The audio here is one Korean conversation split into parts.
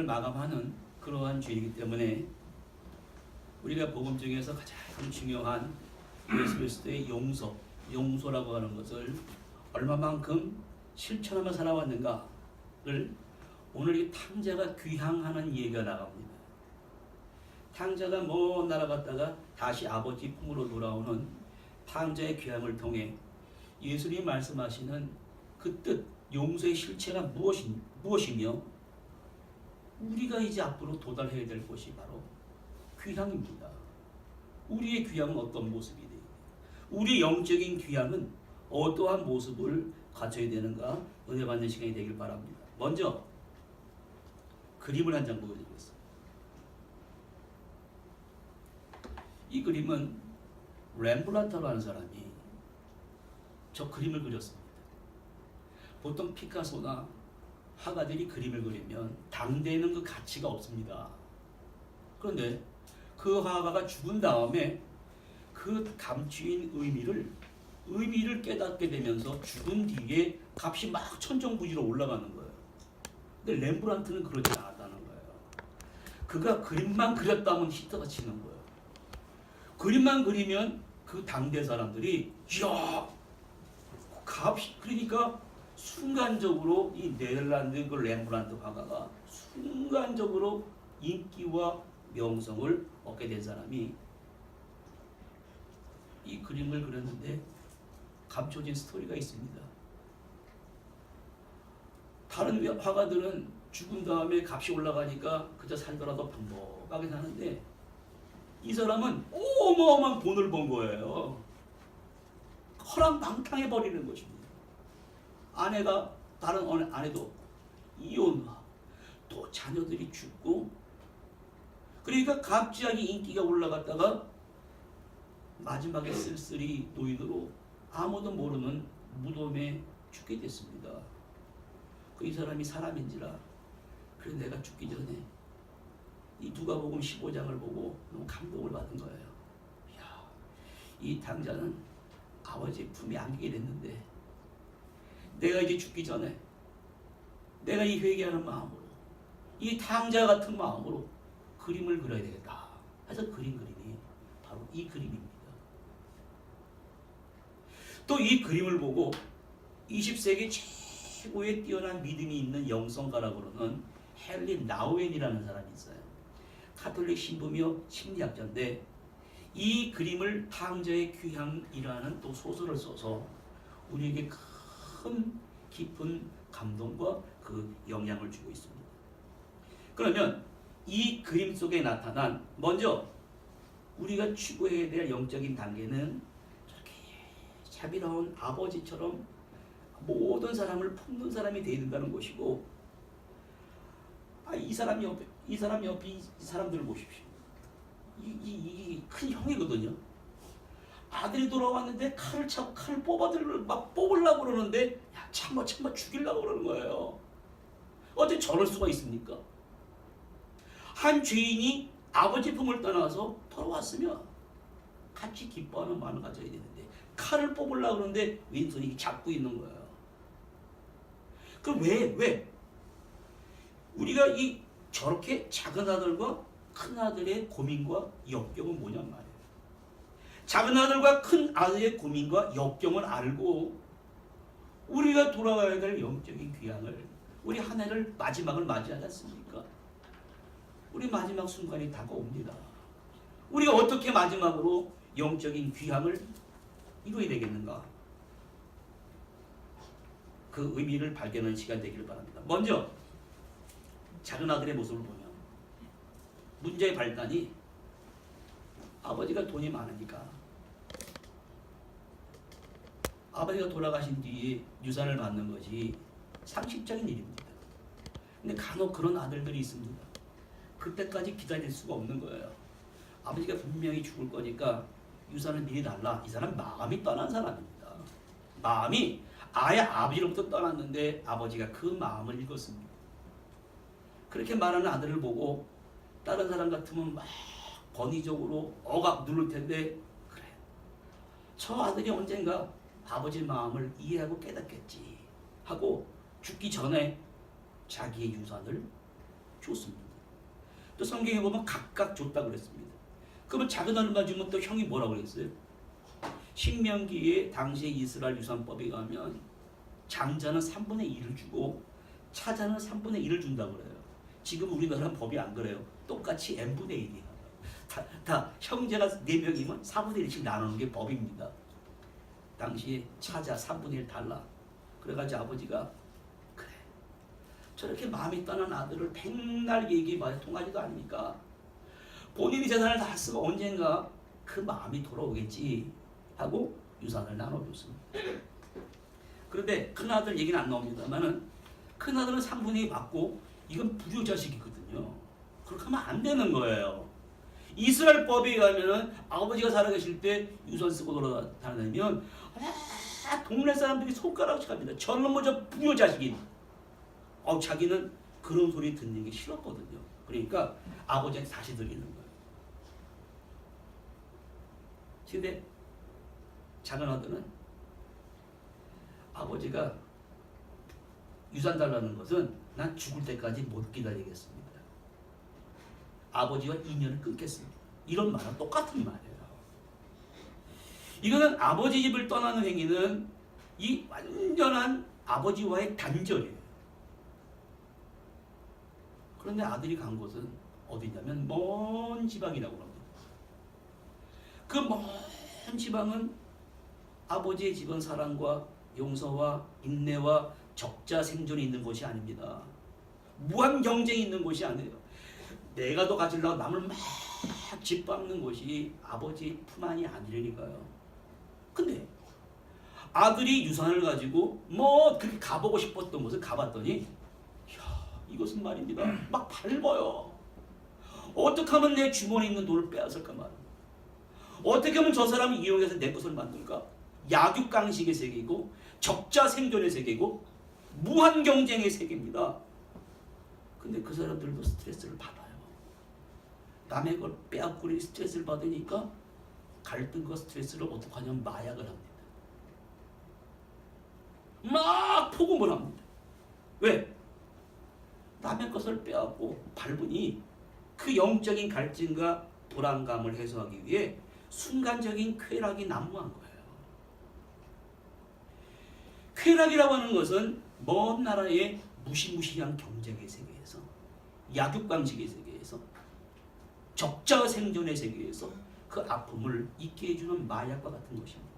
마감하는 그러한 주이기 때문에 우리가 복음 중에서 가장 중요한 예수 그리스도의 용서라고 하는 것을 얼마만큼 실천하며 살아왔는가를 오늘 이 탕자가 귀향하는 얘기가 나갑니다. 탕자가 먼 나라 갔다가 다시 아버지 품으로 돌아오는 탕자의 귀향을 통해 예수님이 말씀하시는 그 뜻, 용서의 실체가 무엇이며 우리가 이제 앞으로 도달해야 될 것이 바로 귀향입니다. 우리의 귀향은 어떤 모습이 돼요? 우리 영적인 귀향은 어떠한 모습을 갖춰야 되는가 은혜 받는 시간이 되길 바랍니다. 먼저 그림을 한 장 보여드리겠습니다. 이 그림은 렘브란트라는 사람이 저 그림을 그렸습니다. 보통 피카소나 화가들이 그림을 그리면 당대에는 그 가치가 없습니다. 그런데 그 화가가 죽은 다음에 그 감추인 의미를 깨닫게 되면서 죽은 뒤에 값이 막 천정부지로 올라가는 거예요. 근데 렘브란트는 그러지 않았다는 거예요. 그가 그림만 그렸다면 히트가 치는 거예요. 그림만 그리면 그 당대 사람들이 이야 값이 그러니까 순간적으로 이 네덜란드 그 렘브란트 화가가 순간적으로 인기와 명성을 얻게 된 사람이 이 그림을 그렸는데 감춰진 스토리가 있습니다. 다른 화가들은 죽은 다음에 값이 올라가니까 그저 살더라도 평범하게 사는데 이 사람은 어마어마한 돈을 번 거예요. 허랑방탕해버리는 것입니다. 아내가 다른 아내도 없고 이혼과 또 자녀들이 죽고 그러니까 갑자기 인기가 올라갔다가 마지막에 쓸쓸히 노인으로 아무도 모르는 무덤에 죽게 됐습니다. 이 사람이 사람인지라 그래서 내가 죽기 전에 이 누가복음 15장을 보고 너무 감동을 받은 거예요. 이야, 이 탕자는 아버지의 품에 안기게 됐는데 내가 이제 죽기 전에 내가 이 회개하는 마음으로 이 탕자 같은 마음으로 그림을 그려야 되겠다 해서 그린 그림이 바로 이 그림입니다. 또 이 그림을 보고 20세기 최고의 뛰어난 믿음이 있는 영성가라고 그러는 헨리 나우엔이라는 사람이 있어요. 카톨릭 신부며 심리학자인데 이 그림을 탕자의 귀향이라는 또 소설을 써서 우리에게 큰 깊은 감동과 그 영향을 주고 있습니다. 그러면 이 그림 속에 나타난 먼저 우리가 추구해야 될 영적인 단계는 저렇게 자비로운 아버지처럼 모든 사람을 품는 사람이 되어야 된다는 것이고 이 사람 옆에 이 사람들을 보십시오. 이 큰 형이거든요. 아들이 돌아왔는데 칼을 뽑으려고 그러는데 야 참아 죽이려고 그러는 거예요. 어떻게 저럴 수가 있습니까? 한 죄인이 아버지 품을 떠나서 돌아왔으면 같이 기뻐하는 마음을 가져야 되는데 칼을 뽑으려고 그러는데 왼손이 잡고 있는 거예요. 그럼 왜? 우리가 저렇게 작은 아들과 큰 아들의 고민과 역경은 뭐냔 말이에요. 작은 아들과 큰 아들의 고민과 역경을 알고 우리가 돌아가야 될 영적인 귀향을 우리 한 해를 마지막을 맞이하지 않습니까? 우리 마지막 순간이 다가옵니다. 우리가 어떻게 마지막으로 영적인 귀향을 이루어야 되겠는가? 그 의미를 발견하는 시간 되기를 바랍니다. 먼저 작은 아들의 모습을 보면 문제의 발단이 아버지가 돈이 많으니까 아버지가 돌아가신 뒤에 유산을 받는 것이 상식적인 일입니다. 근데 간혹 그런 아들들이 있습니다. 그때까지 기다릴 수가 없는 거예요. 아버지가 분명히 죽을 거니까 유산을 미리 달라. 이 사람 마음이 떠난 사람입니다. 마음이 아예 아버지로부터 떠났는데 아버지가 그 마음을 읽었습니다. 그렇게 말하는 아들을 보고 다른 사람 같으면 막 권위적으로 억압 누를 텐데 그래. 저 아들이 언젠가 아버지 마음을 이해하고 깨닫겠지 하고 죽기 전에 자기의 유산을 줬습니다. 또 성경에 보면 각각 줬다 그랬습니다. 그러면 작은 얼마 주면 또 형이 뭐라고 그랬어요? 신명기에 당시의 이스라엘 유산법에 가면 장자는 3분의 1을 주고 차자는 3분의 1을 준다고 그래요. 지금 우리나라는 법이 안 그래요. 똑같이 n분의 1이야. 다 형제가 4명이면 4분의 1씩 나누는 게 법입니다. 당시에 차자 3분의 1 달라. 그래가지고 아버지가 그래 저렇게 마음이 떠난 아들을 백날 얘기해봐야 통하지도 않으니까 본인이 재산을 다 쓰고 언젠가 그 마음이 돌아오겠지 하고 유산을 나눠줬습니다. 그런데 큰아들 얘기는 안 나옵니다만은 큰아들은 3분의 2 받고 이건 불효자식이거든요. 그렇게 하면 안 되는 거예요. 이스라엘 법에 의하면은 아버지가 살아계실 때 유산 쓰고 돌아다니면 동네 사람들이 손가락질 합니다. 저는 뭐저 불효자식인. 자기는 그런 소리 듣는 게 싫었거든요. 그러니까 아버지한테 다시 드리는 거예요. 근데 작은 아들은 아버지가 유산 달라는 것은 난 죽을 때까지 못 기다리겠습니다. 아버지와 인연을 끊겠습니다. 이런 말은 똑같은 말이에요. 이거는 아버지 집을 떠나는 행위는 이 완전한 아버지와의 단절이에요. 그런데 아들이 간 곳은 어디냐면 먼 지방이라고 합니다. 그 먼 지방은 아버지의 집은 사랑과 용서와 인내와 적자 생존이 있는 곳이 아닙니다. 무한 경쟁이 있는 곳이 아니에요. 내가 더 가지려고 남을 막 짓밟는 곳이 아버지 품 안이 아니라니까요. 근데 아들이 유산을 가지고 뭐 그렇게 가보고 싶었던 곳을 가봤더니 이야, 이것은 말입니다. 막 밟아요. 어떻게 하면 내 주머니에 있는 돈을 빼앗을까 말입니다. 어떻게 하면 저 사람을 이용해서 내 것을 만들까? 약육강식의 세계이고 적자 생존의 세계이고 무한 경쟁의 세계입니다. 근데 그 사람들도 스트레스를 받아요. 남의 걸 빼앗고 스트레스를 받으니까 갈등과 스트레스를 어떻게 하냐면 마약을 합니다. 막 폭음을 합니다. 왜? 남의 것을 빼앗고 밟으니 그 영적인 갈증과 불안감을 해소하기 위해 순간적인 쾌락이 난무한 거예요. 쾌락이라고 하는 것은 먼 나라의 무시무시한 경쟁의 세계에서 약육강식의 세계에서 적자 생존의 세계에서 그 아픔을 잊게 해주는 마약과 같은 것입니다.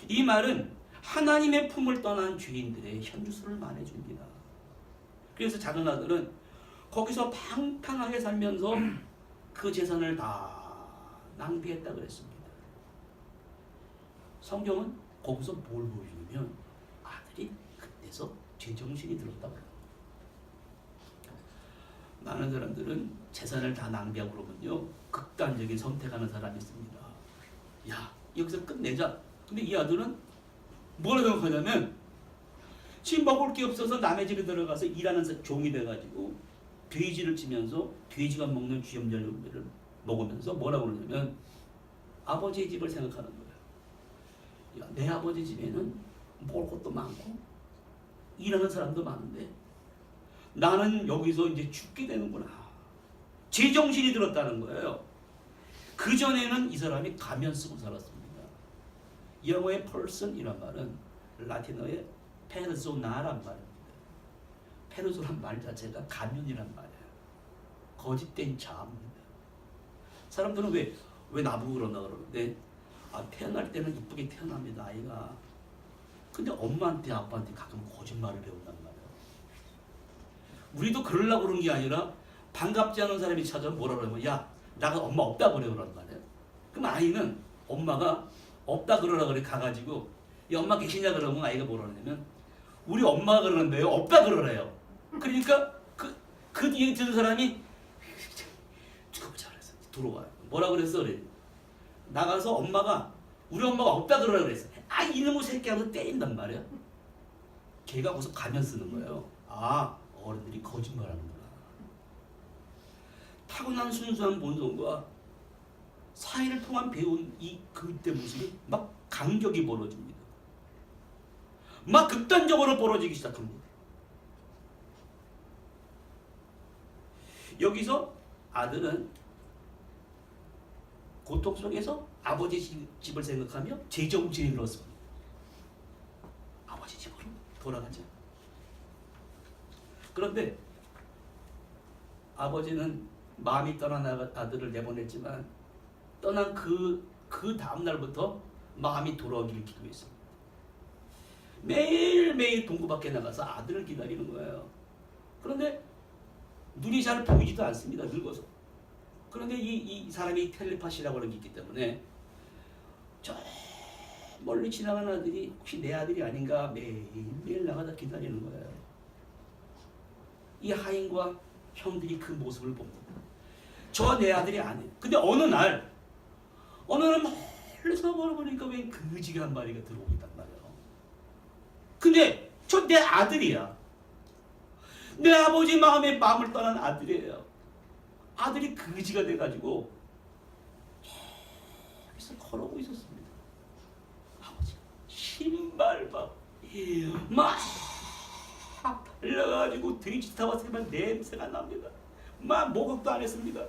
이 말은 하나님의 품을 떠난 죄인들의 현주소를 말해줍니다. 그래서 작은 아들은 거기서 팡팡하게 살면서 그 재산을 다 낭비했다 그랬습니다. 성경은 거기서 뭘 보여주냐면 아들이 그때서 제정신이 들었다고 합니다. 많은 사람들은 재산을 다 낭비하고 그러면요 극단적인 선택하는 사람이 있습니다. 야 여기서 끝내자. 근데 이 아들은 뭐라 생각하냐면 지금 먹을 게 없어서 남의 집에 들어가서 일하는 종이 돼가지고 돼지를 치면서 돼지가 먹는 쥐염절염을 먹으면서 뭐라고 그러냐면 아버지의 집을 생각하는 거예요. 야, 내 아버지 집에는 먹을 것도 많고 일하는 사람도 많은데 나는 여기서 이제 죽게 되는구나. 제정신이 들었다는 거예요. 그전에는 이 사람이 가면 쓰고 살았습니다. 영어의 person이란 말은 라틴어의 persona란 말입니다. 페르소란 말 자체가 가면이란 말이에요. 거짓된 자아입니다. 사람들은 왜 나보고 그러나 그러는데 태어날 때는 이쁘게 태어납니다. 아이가. 근데 엄마한테 아빠한테 가끔 거짓말을 배운단 말이에요. 우리도 그러려고 그런 게 아니라 반갑지 않은 사람이 찾아오면 뭐라 그러면 야 나가 엄마 없다 그래 그런 말이에요. 그럼 아이는 엄마가 없다 그러라 그래 가가지고 야 엄마 계시냐 그러면 아이가 뭐라 그러냐면 우리 엄마가 그러는데요 없다 그러래요. 그러니까 그 얘기 듣는 사람이 누가 잘했어 들어와요. 뭐라 그랬어 그래. 나가서 우리 엄마가 없다 그러라 그랬어. 이놈의 새끼 하면서 때린단 말이야. 걔가 거기서 가면 쓰는 거예요. 어른들이 거짓말하는구나. 타고난 순수한 본성과 사회를 통한 배운 이 그때 모습이 막 간격이 벌어집니다. 막 극단적으로 벌어지기 시작합니다. 여기서 아들은 고통 속에서 아버지 집을 생각하며 제정신이 들었습니다. 아버지 집으로 돌아가자. 그런데 아버지는 마음이 떠난 아들을 내보냈지만 떠난 그 다음 날부터 마음이 돌아오기를 기도했습니다. 매일매일 동구 밖에 나가서 아들을 기다리는 거예요. 그런데 눈이 잘 보이지도 않습니다. 늙어서. 그런데 이 사람이 텔레파시라고 하는 게 있기 때문에 저 멀리 지나가는 아들이 혹시 내 아들이 아닌가 매일매일 나가다 기다리는 거예요. 이 하인과 형들이 그 모습을 봅니다. 저 내 아들이 아니에요. 근데 어느 날 멀리서 보니까 웬 거지가 한 마리가 들어오고 있단 말이에요. 근데 저 내 아들이야. 내 아버지 마음을 떠난 아들이에요. 아들이 거지가 돼가지고 저기서 걸어오고 있었습니다. 아버지 신발 막 달려가지고 돼지 타봤으면 냄새가 납니다. 막 목욕도 안 했습니다.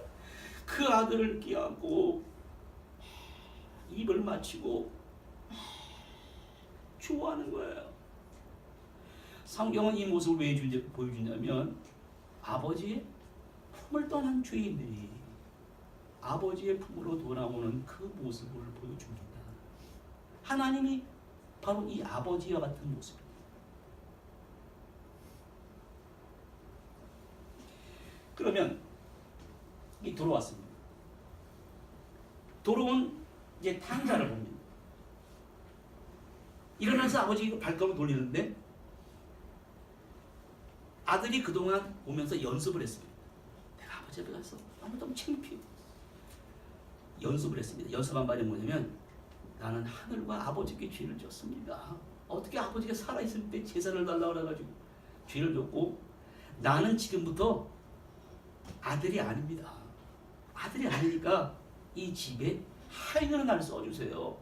그 아들을 끼안고 입을 맞추고 좋아하는 거예요. 성경은 이 모습을 왜 보여주냐면 아버지의 품을 떠난 죄인들이 아버지의 품으로 돌아오는 그 모습을 보여줍니다. 하나님이 바로 이 아버지와 같은 모습입니다. 그러면 이 돌아왔습니다. 돌아온 이제 탕자를 봅니다. 일어나서 아버지가 발걸음을 돌리는데 아들이 그동안 오면서 연습을 했습니다. 내가 아버지 앞에 가서 너무 창피해. 연습을 했습니다. 연습한 말이 뭐냐면 나는 하늘과 아버지께 죄를 졌습니다. 어떻게 아버지가 살아있을 때 제사를 달라고 그래가지고 죄를 졌고 나는 지금부터 아들이 아닙니다. 아들이 아니니까 이 집에 하인으로 나를 써주세요.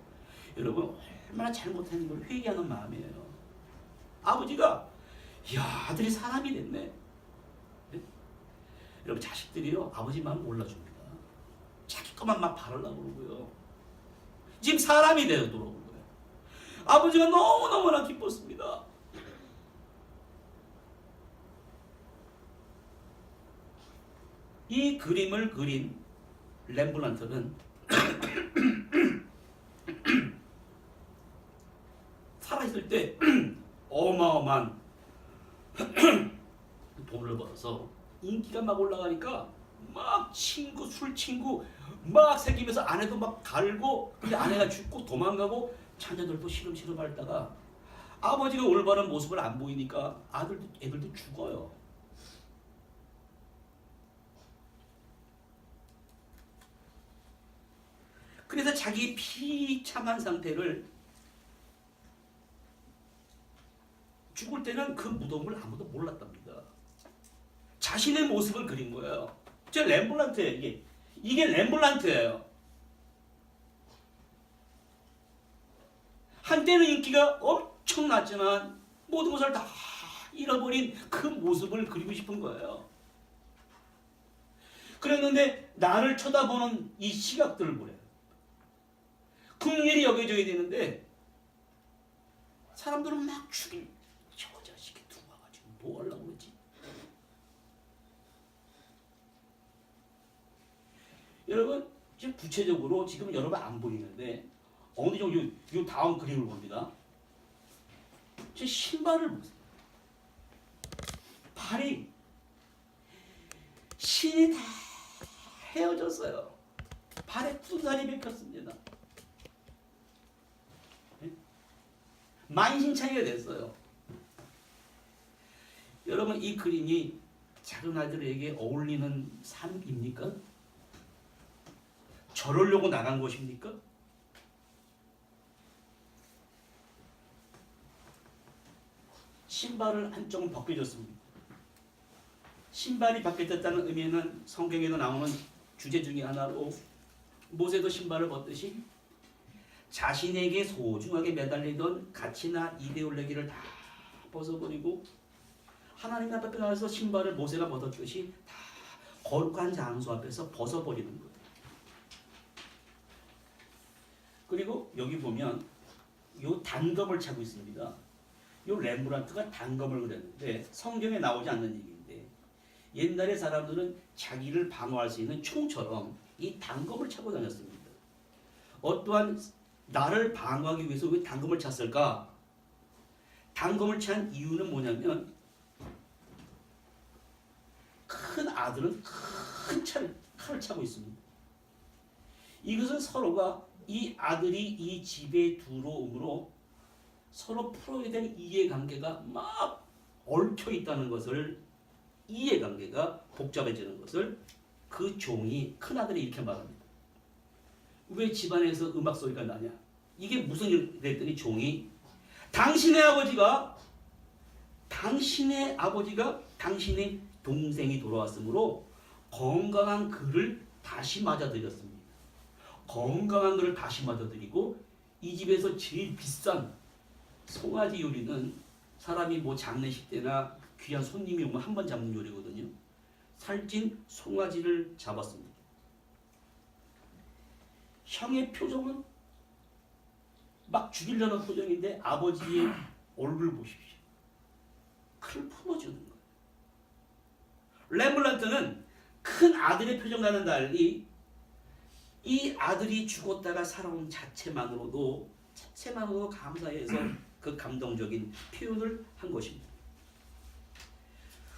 여러분 얼마나 잘못한 걸 회개하는 마음이에요. 아버지가 이야 아들이 사람이 됐네. 네? 여러분 자식들이요 아버지 마음 몰라줍니다. 자기 것만 막 바르려고 그러고요. 지금 사람이 되어 돌아온 거예요. 아버지가 너무너무나 기뻤습니다. 이 그림을 그린 렘브란트는 살아있을 때 어마어마한 돈을 벌어서 인기가 막 올라가니까 막 술 친구 막 새기면서 아내도 막 갈고 근데 아내가 죽고 도망가고 자녀들도 시름시름 앓다가 아버지가 올바른 모습을 안 보이니까 애들도 죽어요. 그래서 자기 비참한 상태를 죽을 때는 그 무덤을 아무도 몰랐답니다. 자신의 모습을 그린 거예요. 저 렘블란트예요. 이게 렘블란트예요. 한때는 인기가 엄청났지만 모든 것을 다 잃어버린 그 모습을 그리고 싶은 거예요. 그랬는데 나를 쳐다보는 이 시각들을 보래요. 긍휼히 여겨줘야 되는데 사람들은 막 죽일 저 자식이 들어와가지고 뭐 하려고 그러지? 여러분 지금 구체적으로 지금 여러분 안 보이는데 어느 정도 요 다음 그림을 봅니다. 제 신발을 보세요. 발이 신이 다 헤어졌어요. 발에 굳은 살이 맥혔습니다. 만신창이가 됐어요. 여러분 이 그림이 작은 아들에게 어울리는 삶입니까? 저러려고 나간 것입니까? 신발을 한쪽은 벗겨졌습니다. 신발이 벗겨졌다는 의미는 성경에도 나오는 주제 중에 하나로 모세도 신발을 벗듯이 자신에게 소중하게 매달리던 가치나 이데올로기를 다 벗어버리고 하나님 앞에 나와서 신발을 모세가 벗었듯이 다 거룩한 장소 앞에서 벗어버리는 거예요. 그리고 여기 보면 요 단검을 차고 있습니다. 요 렘브란트가 단검을 그렸는데 성경에 나오지 않는 얘기인데 옛날에 사람들은 자기를 방어할 수 있는 총처럼 이 단검을 차고 다녔습니다. 어떠한 나를 방어하기 위해서 왜 단검을 찼을까? 단검을 찬 이유는 뭐냐면 큰 아들은 큰 칼을 차고 있습니다. 이것은 서로가 이 아들이 이 집에 들어옴으로 서로 풀어야 될 이해관계가 막 얽혀 있다는 것을 이해관계가 복잡해지는 것을 그 종이 큰아들이 이렇게 말합니다. 왜 집안에서 음악 소리가 나냐? 이게 무슨 일 그랬더니 종이 당신의 아버지가 당신의 동생이 돌아왔으므로 건강한 그를 다시 맞아들였습니다. 건강한 그를 다시 맞아들이고 이 집에서 제일 비싼 송아지 요리는 사람이 뭐 장례식 때나 귀한 손님이 오면 한 번 잡는 요리거든요. 살찐 송아지를 잡았습니다. 형의 표정은 막 죽이려는 표정인데 아버지의 얼굴 보십시오. 칼을 품어주는 거예요. 렘블란트는 큰 아들의 표정과는 달리 이 아들이 죽었다가 살아온 자체만으로도 감사해서 그 감동적인 표현을 한 것입니다.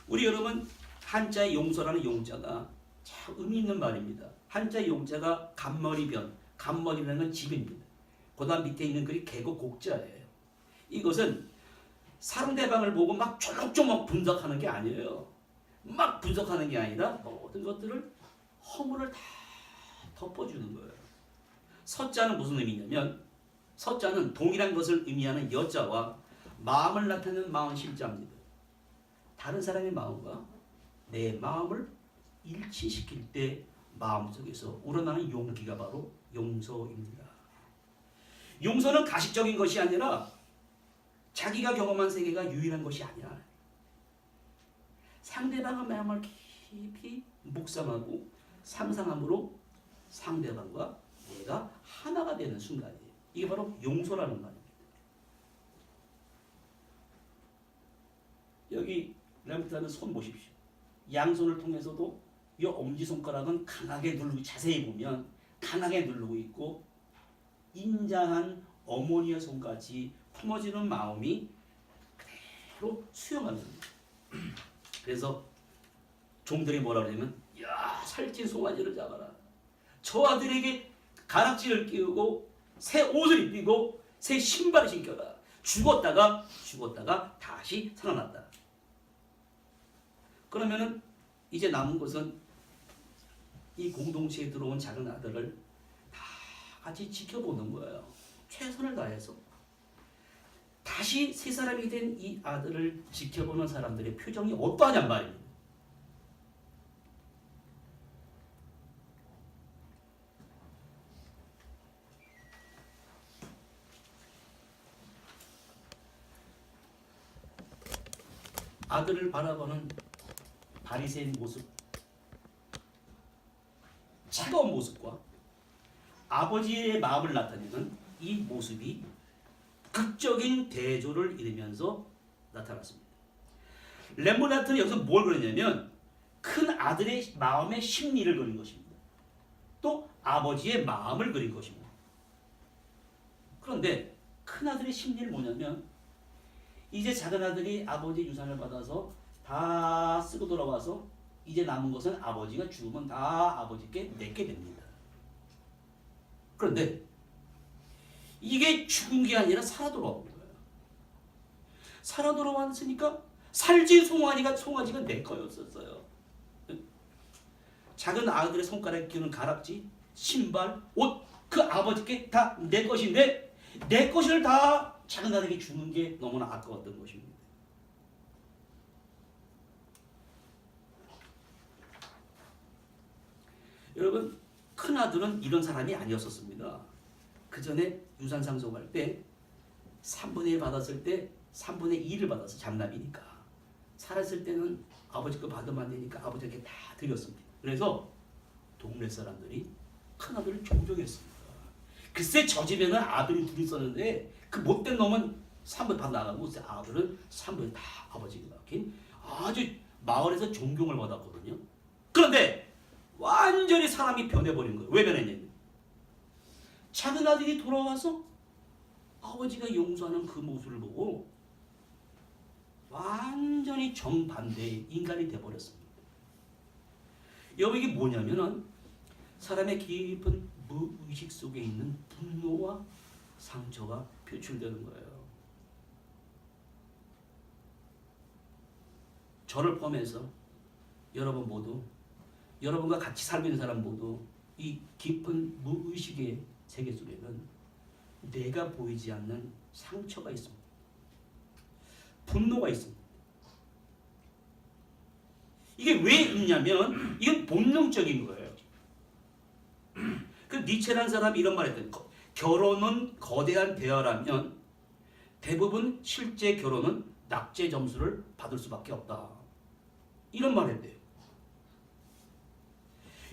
우리 여러분 한자의 용서라는 용자가 참 의미 있는 말입니다. 한자의 용자가 간머리라는 건 집입니다. 그 다음 밑에 있는 글이 개곡곡자예요. 이것은 상대방을 보고 막 조목조목 분석하는 게 아니에요. 막 분석하는 게 아니라 모든 것들을 허물을 다 덮어주는 거예요. 서자는 무슨 의미냐면 서자는 동일한 것을 의미하는 여자와 마음을 나타내는 마음 실자입니다. 다른 사람의 마음과 내 마음을 일치시킬 때 마음속에서 우러나는 용기가 바로 용서입니다. 용서는 가식적인 것이 아니라 자기가 경험한 세계가 유일한 것이 아니라 상대방의 마음을 깊이 묵상하고 상상함으로 상대방과 내가 하나가 되는 순간이에요. 이게 바로 용서라는 말입니다. 여기 렘브란트는 손 보십시오. 양손을 통해서도 이 엄지손가락은 강하게 누르고 자세히 보면 강하게 누르고 있고 인자한 어머니의 손까지 품어지는 마음이 그대로 수용하는 겁니다. 그래서 종들이 뭐라 그러냐면 야 살찐 송아지를 잡아라. 저 아들에게 가락지를 끼우고 새 옷을 입히고 새 신발을 신겨라. 죽었다가 다시 살아났다. 그러면은 이제 남은 것은 이 공동체에 들어온 작은 아들을 다 같이 지켜보는 거예요. 최선을 다해서. 다시 세 사람이 된 이 아들을 지켜보는 사람들의 표정이 어떠하냔 말입니다. 아들을 바라보는 바리새인 모습, 차가운 모습과 아버지의 마음을 나타내는 이 모습이 극적인 대조를 이루면서 나타났습니다. 렘브란트는 여기서 뭘 그렸냐면 큰 아들의 마음의 심리를 그린 것입니다. 또 아버지의 마음을 그린 것입니다. 그런데 큰 아들의 심리는 뭐냐면 이제 작은 아들이 아버지 유산을 받아서 다 쓰고 돌아와서 이제 남은 것은 아버지가 죽으면 다 아버지께 내게 됩니다. 그런데 이게 죽은 게 아니라 살아 돌아온 거예요. 살아 돌아왔으니까 살찐 송아지가 내 거였었어요. 작은 아들의 손가락에 끼우는 가락지, 신발, 옷, 그 아버지께 다 내 것인데 내 것을 다 작은 아들에게 주는 게 너무나 아까웠던 것입니다. 여러분, 큰 아들은 이런 사람이 아니었었습니다. 그 전에 유산 상속할 때 3분의 1 받았을 때 3분의 2를 받아서 장남이니까 살았을 때는 아버지 거 받으면 안 되니까 아버지에게 다 드렸습니다. 그래서 동네 사람들이 큰 아들을 종종했습니다. 글쎄 저 집에는 아들이 둘이 있었는데 그 못된 놈은 산부에 다 나가고 아들은 산부에 다 아버지가 낳긴 아주 마을에서 존경을 받았거든요. 그런데 완전히 사람이 변해버린 거예요. 왜 변했냐면 작은 아들이 돌아와서 아버지가 용서하는 그 모습을 보고 완전히 정반대의 인간이 되어버렸습니다. 여러분 이게 뭐냐면은 사람의 깊은 무의식 속에 있는 분노와 상처가 표출되는 거예요. 저를 포함해서 여러분 모두, 여러분과 같이 살고 있는 사람 모두 이 깊은 무의식의 세계 속에는 내가 보이지 않는 상처가 있습니다. 분노가 있습니다. 이게 왜 있냐면 이건 본능적인 거예요. 그 니체라는 사람이 이런 말을 했거든요. 결혼은 거대한 대화라면 대부분 실제 결혼은 낙제 점수를 받을 수밖에 없다. 이런 말을 했대요.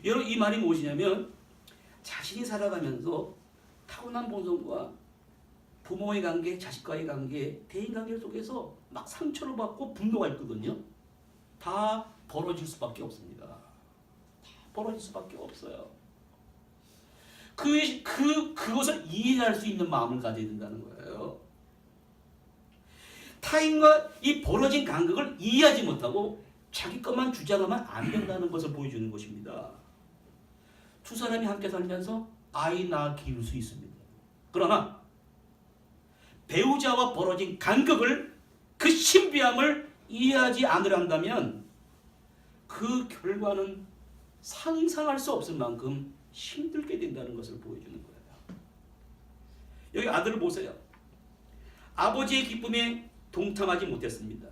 여러분 이 말이 무엇이냐면 자신이 살아가면서 타고난 본성과 부모의 관계, 자식과의 관계, 대인관계 속에서 막 상처를 받고 분노가 있거든요. 다 벌어질 수밖에 없습니다. 다 벌어질 수밖에 없어요. 그것을 이해할 수 있는 마음을 가져야 된다는 거예요. 타인과 이 벌어진 간극을 이해하지 못하고 자기 것만 주장하면 안 된다는 것을 보여주는 것입니다. 두 사람이 함께 살면서 아이 낳아 키울 수 있습니다. 그러나 배우자와 벌어진 간극을 그 신비함을 이해하지 않으려 한다면 그 결과는 상상할 수 없을 만큼 힘들게 된다는 것을 보여주는 거예요. 여기 아들을 보세요. 아버지의 기쁨에 동참하지 못했습니다.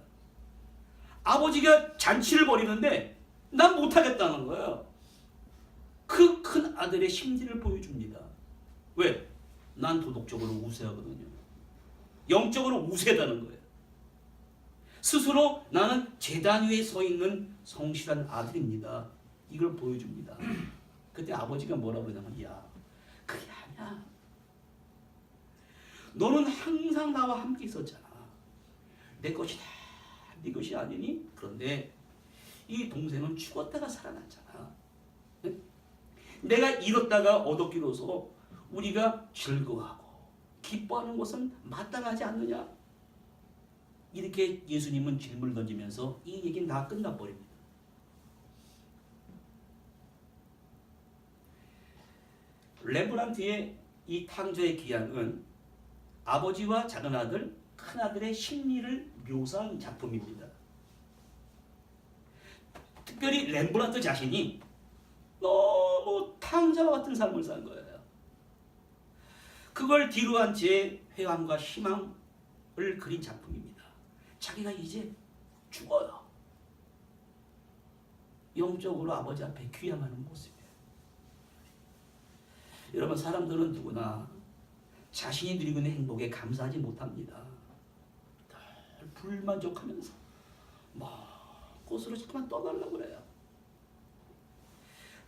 아버지가 잔치를 벌이는데 난 못하겠다는 거예요. 그 큰 아들의 심리를 보여줍니다. 왜? 난 도덕적으로 우세하거든요. 영적으로 우세하다는 거예요. 스스로 나는 제단 위에 서 있는 성실한 아들입니다. 이걸 보여줍니다. 그때 아버지가 뭐라고 그러냐면 야 그게 아니야. 너는 항상 나와 함께 있었잖아. 내 것이다. 네 것이 아니니? 그런데 이 동생은 죽었다가 살아났잖아. 내가 잃었다가 얻었기로서 우리가 즐거워하고 기뻐하는 것은 마땅하지 않느냐? 이렇게 예수님은 질문을 던지면서 이 얘기는 다 끝나버립니다. 렘브란트의 이 탕저의 기양은 아버지와 작은 아들, 큰 아들의 심리를 묘사한 작품입니다. 특별히 렘브란트 자신이 너무 탕자와 같은 삶을 산 거예요. 그걸 뒤로한 제 회함과 희망을 그린 작품입니다. 자기가 이제 죽어요. 영적으로 아버지 앞에 귀향하는 모습이에요. 여러분 사람들은 누구나 자신이 누리고 있는 행복에 감사하지 못합니다. 늘 불만족하면서 막 곳으로 자꾸만 떠나려고 그래요.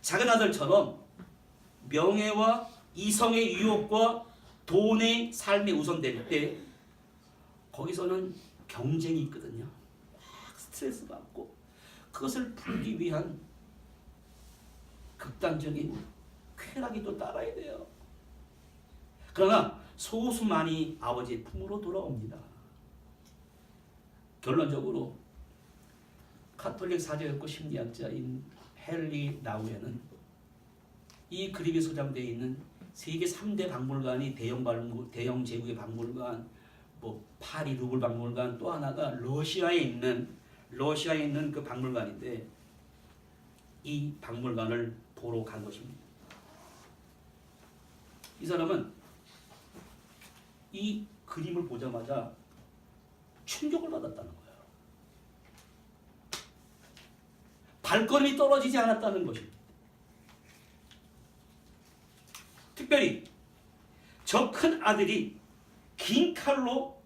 작은 아들처럼 명예와 이성의 유혹과 돈의 삶이 우선될 때 거기서는 경쟁이 있거든요. 막 스트레스 받고 그것을 풀기 위한 극단적인 쾌락이 또 따라야 돼요. 그러나 소수만이 아버지의 품으로 돌아옵니다. 결론적으로 가톨릭 사제였고 심리학자인 헨리 나우에는 이 그림이 소장되어 있는 세계 3대 박물관이 대형 제국의 박물관, 파리 루블 박물관, 또 하나가 러시아에 있는 그 박물관인데 이 박물관을 보러 간 것입니다. 이 사람은 이 그림을 보자마자 충격을 받았다는 거예요. 발걸음이 떨어지지 않았다는 것입니다. 특별히 저 큰 아들이 긴 칼로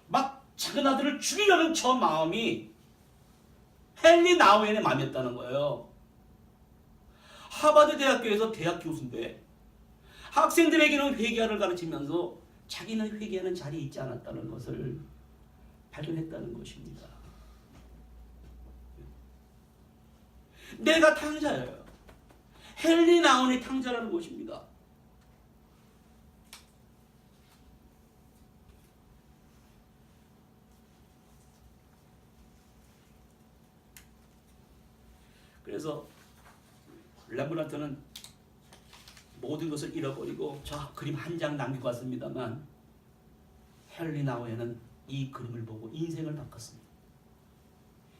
막 작은 아들을 죽이려는 저 마음이 헨리 나우엔의 마음이었다는 거예요. 하버드 대학교에서 대학 교수인데 학생들에게는 회계학을 가르치면서 자기는 회계하는 자리에 있지 않았다는 것을 발견했다는 것입니다. 내가 탕자예요. 헨리 나운이 탕자라는 것입니다. 그래서 렘브란트는 모든 것을 잃어버리고 저 그림 한 장 남기고 왔습니다만 헨리 나우에는 이 그림을 보고 인생을 바꿨습니다.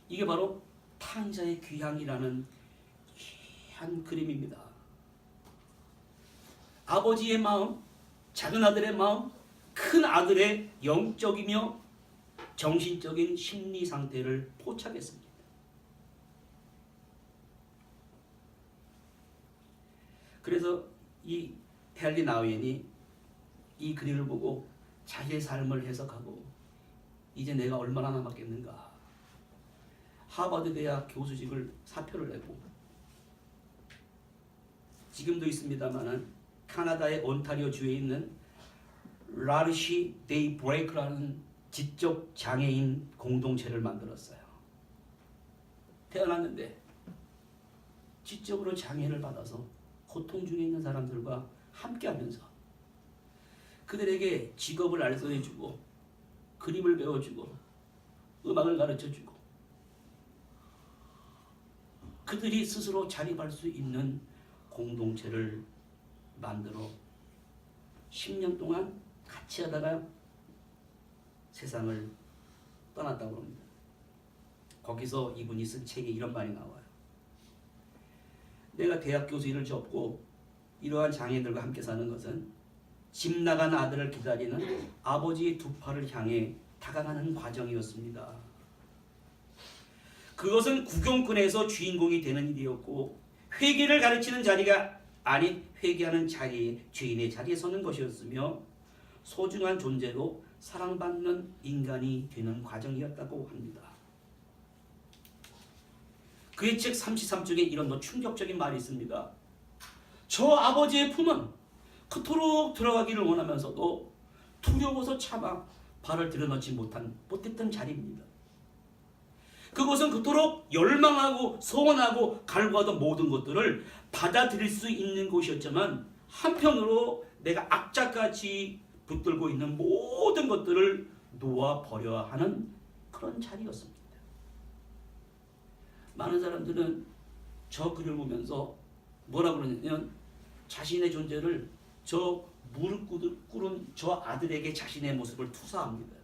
이게 바로 탕자의 귀향이라는 귀한 그림입니다. 아버지의 마음, 작은 아들의 마음, 큰 아들의 영적이며 정신적인 심리 상태를 포착했습니다. 그래서 이 헨리 나우엔이 이 그림을 보고 자기의 삶을 해석하고 이제 내가 얼마나 남았겠는가. 하버드 대학 교수직을 사표를 내고 지금도 있습니다만은 캐나다의 온타리오 주에 있는 라르시 데이 브레이크라는 지적 장애인 공동체를 만들었어요. 태어났는데 지적으로 장애를 받아서 고통 중에 있는 사람들과 함께하면서 그들에게 직업을 알선해주고 그림을 배워주고 음악을 가르쳐주고 그들이 스스로 자립할 수 있는 공동체를 만들어 10년 동안 같이 하다가 세상을 떠났다고 합니다. 거기서 이분이 쓴 책에 이런 말이 나와요. 내가 대학 교수 일을 접고 이러한 장애인들과 함께 사는 것은 집 나간 아들을 기다리는 아버지의 두 팔을 향해 다가가는 과정이었습니다. 그것은 구경꾼에서 주인공이 되는 일이었고 회계를 가르치는 자리가 아닌 회개하는 자리에 죄인의 자리에 서는 것이었으며 소중한 존재로 사랑받는 인간이 되는 과정이었다고 합니다. 그의 책 33쪽에 이런 충격적인 말이 있습니다. 저 아버지의 품은 그토록 들어가기를 원하면서도 두려워서 차마 발을 들여놓지 못했던 자리입니다. 그것은 그토록 열망하고 소원하고 갈구하던 모든 것들을 받아들일 수 있는 곳이었지만 한편으로 내가 악착같이 붙들고 있는 모든 것들을 놓아버려야 하는 그런 자리였습니다. 많은 사람들은 저 글을 보면서 뭐라 그러냐면 자신의 존재를 저 무릎 꿇은 저 아들에게 자신의 모습을 투사합니다.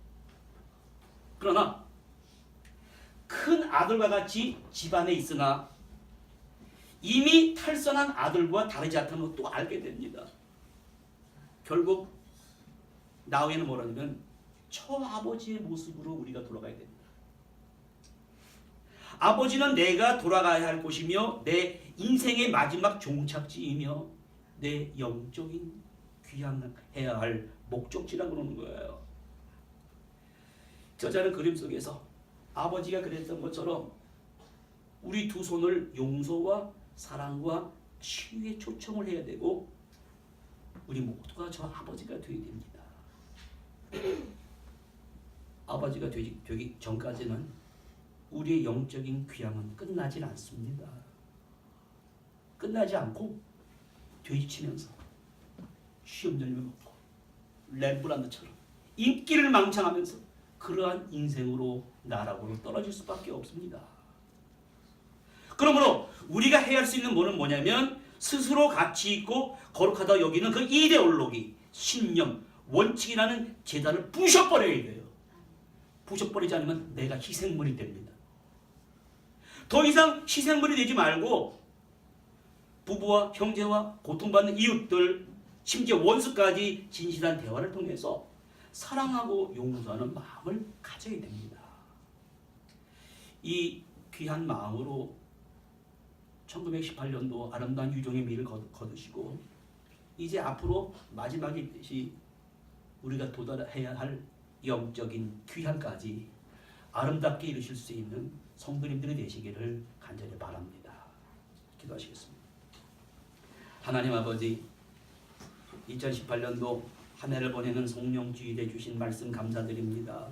그러나 큰 아들과 같이 집안에 있으나 이미 탈선한 아들과 다르지 않다는 것도 알게 됩니다. 결국 나우에는 뭐라냐면 저 아버지의 모습으로 우리가 돌아가야 됩니다. 아버지는 내가 돌아가야 할 곳이며 내 인생의 마지막 종착지이며 내 영적인 귀향해야 할 목적지라고 그러는 거예요. 저자는 그림 속에서 아버지가 그랬던 것처럼 우리 두 손을 용서와 사랑과 치유에 초청을 해야 되고 우리 모두가 저 아버지가 되어야 됩니다. 아버지가 되기 전까지는 우리의 영적인 귀향은 끝나질 않습니다. 끝나지 않고 되치면서 시험전을 먹고 렘브란트처럼 인기를 망창하면서 그러한 인생으로 나락으로 떨어질 수밖에 없습니다. 그러므로 우리가 해야 할 수 있는 뭐냐면 스스로 가치 있고 거룩하다 여기는 그 이데올로기, 신념, 원칙이라는 재단을 부셔버려야 돼요. 부셔버리지 않으면 내가 희생물이 됩니다. 더 이상 희생물이 되지 말고 부부와 형제와 고통받는 이웃들, 심지어 원수까지 진실한 대화를 통해서 사랑하고 용서하는 마음을 가져야 됩니다. 이 귀한 마음으로 1918년도 아름다운 유종의 미를 거두시고 이제 앞으로 마지막이 있듯이 우리가 도달해야 할 영적인 귀향까지 아름답게 이루실 수 있는 성도님들이 되시기를 간절히 바랍니다. 기도하시겠습니다. 하나님 아버지, 2018년도 한 해를 보내는 성령 주일에 주신 말씀 감사드립니다.